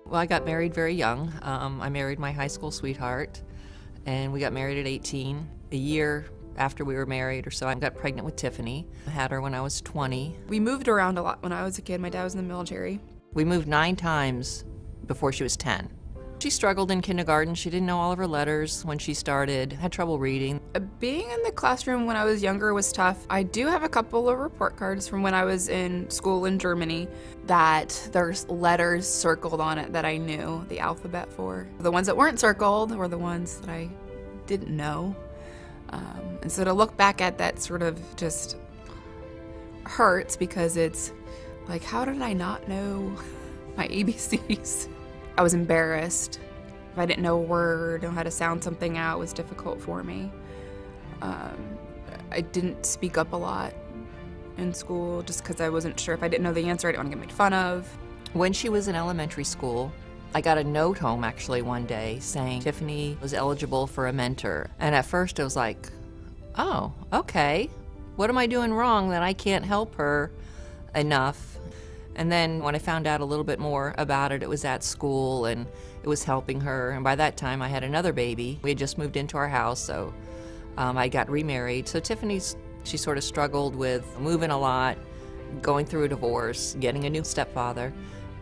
Well, I got married very young. I married my high school sweetheart, and we got married at 18. A year after we were married or so, I got pregnant with Tiffany. I had her when I was 20. We moved around a lot when I was a kid. My dad was in the military. We moved 9 times before she was 10. She struggled in kindergarten. She didn't know all of her letters when she started, had trouble reading. Being in the classroom when I was younger was tough. I do have a couple of report cards from when I was in school in Germany that there's letters circled on it that I knew the alphabet for. The ones that weren't circled were the ones that I didn't know. And so to look back at that sort of just hurts, because it's like, how did I not know my ABCs? I was embarrassed. If I didn't know a word, know how to sound something out, it was difficult for me. I didn't speak up a lot in school just because I wasn't sure. If I didn't know the answer, I didn't want to get made fun of. When she was in elementary school, I got a note home actually one day saying Tiffany was eligible for a mentor. And at first I was like, oh, okay. What am I doing wrong that I can't help her enough? And then when I found out a little bit more about it, it was at school and it was helping her. And by that time I had another baby. We had just moved into our house, so I got remarried. So she sort of struggled with moving a lot, going through a divorce, getting a new stepfather,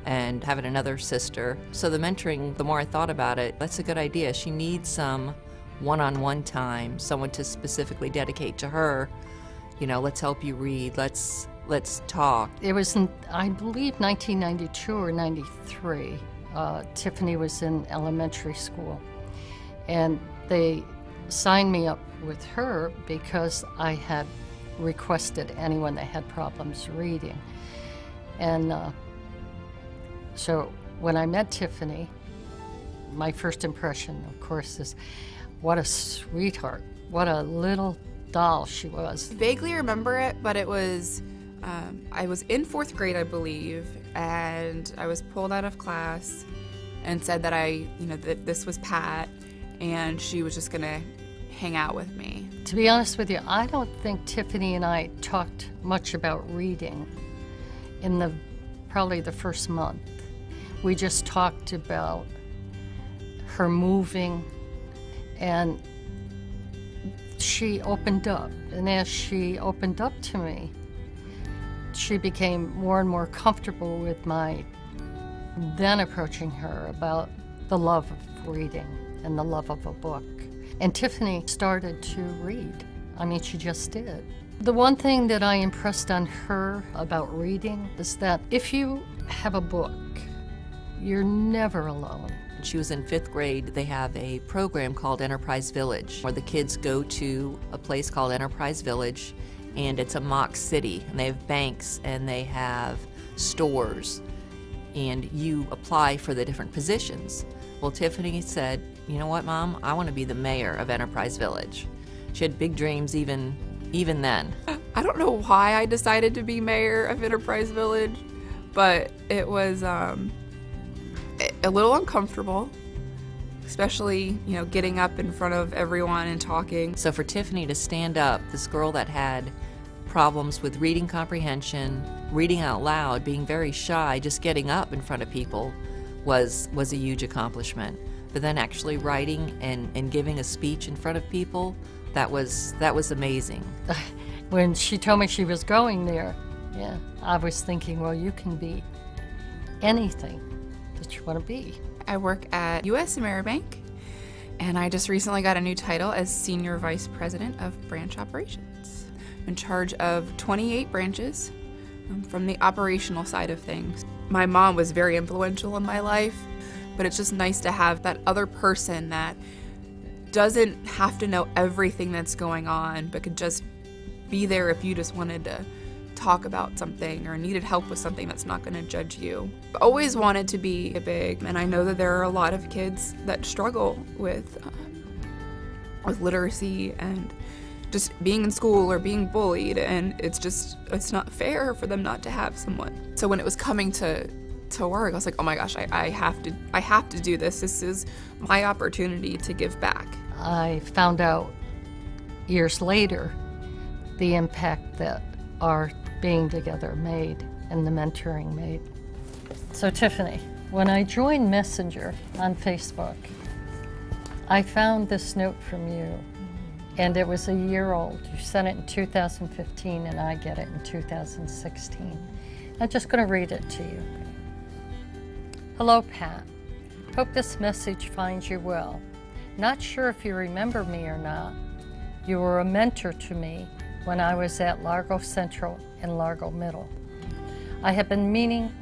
and having another sister. So the mentoring, the more I thought about it, that's a good idea. She needs some one-on-one time, someone to specifically dedicate to her. You know, let's help you read, let's talk. It was, in, I believe, 1992 or 93. Tiffany was in elementary school, and they signed me up with her because I had requested anyone that had problems reading. And so when I met Tiffany, my first impression, of course, is what a sweetheart, what a little doll she was. I vaguely remember it, but it was, I was in 4th grade, I believe, and I was pulled out of class and said that that this was Pat, and she was just gonna hang out with me. To be honest with you, I don't think Tiffany and I talked much about reading in probably the first month. We just talked about her moving, and she opened up. And as she opened up to me, she became more and more comfortable with my then approaching her about the love of reading and the love of a book. And Tiffany started to read. I mean, she just did. The one thing that I impressed on her about reading is that if you have a book, you're never alone. She was in 5th grade. They have a program called Enterprise Village, where the kids go to a place called Enterprise Village, and it's a mock city, and they have banks and they have stores, and you apply for the different positions. Well, Tiffany said, you know what, Mom, I want to be the mayor of Enterprise Village. She had big dreams even then. I don't know why I decided to be mayor of Enterprise Village, but it was a little uncomfortable, especially, getting up in front of everyone and talking. So for Tiffany to stand up, this girl that had problems with reading comprehension, reading out loud, being very shy, just getting up in front of people was a huge accomplishment. But then actually writing and giving a speech in front of people, that was amazing. When she told me she was going there, yeah, I was thinking, well, you can be anything that you want to be. I work at U.S. Ameribank, and I just recently got a new title as Senior Vice President of Branch Operations. I'm in charge of 28 branches from the operational side of things. My mom was very influential in my life, but it's just nice to have that other person that doesn't have to know everything that's going on, but could just be there if you just wanted to talk about something or needed help with something that's not going to judge you. I always wanted to be big, and I know that there are a lot of kids that struggle with literacy and just being in school or being bullied, and it's not fair for them not to have someone. So when it was coming to work, I was like, oh my gosh, I have to do this. This is my opportunity to give back. I found out years later the impact that our being together made and the mentoring made. So Tiffany, When I joined Messenger on Facebook, I found this note from you, and it was a year old. You sent it in 2015, and I get it in 2016. I'm just going to read it to you. Hello, Pat. Hope this message finds you well. Not sure if you remember me or not. You were a mentor to me when I was at Largo Central and Largo Middle. I have been meaning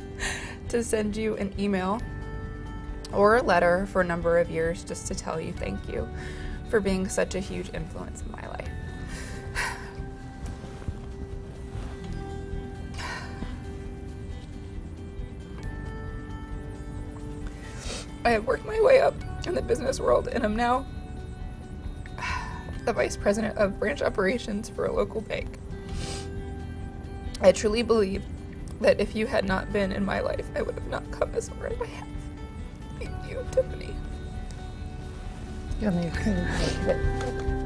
to send you an email or a letter for a number of years just to tell you thank you for being such a huge influence in my life. I have worked my way up in the business world and am now the vice president of branch operations for a local bank. I truly believe that if you had not been in my life, I would have not come as far as I have. Thank you, Tiffany. Give me a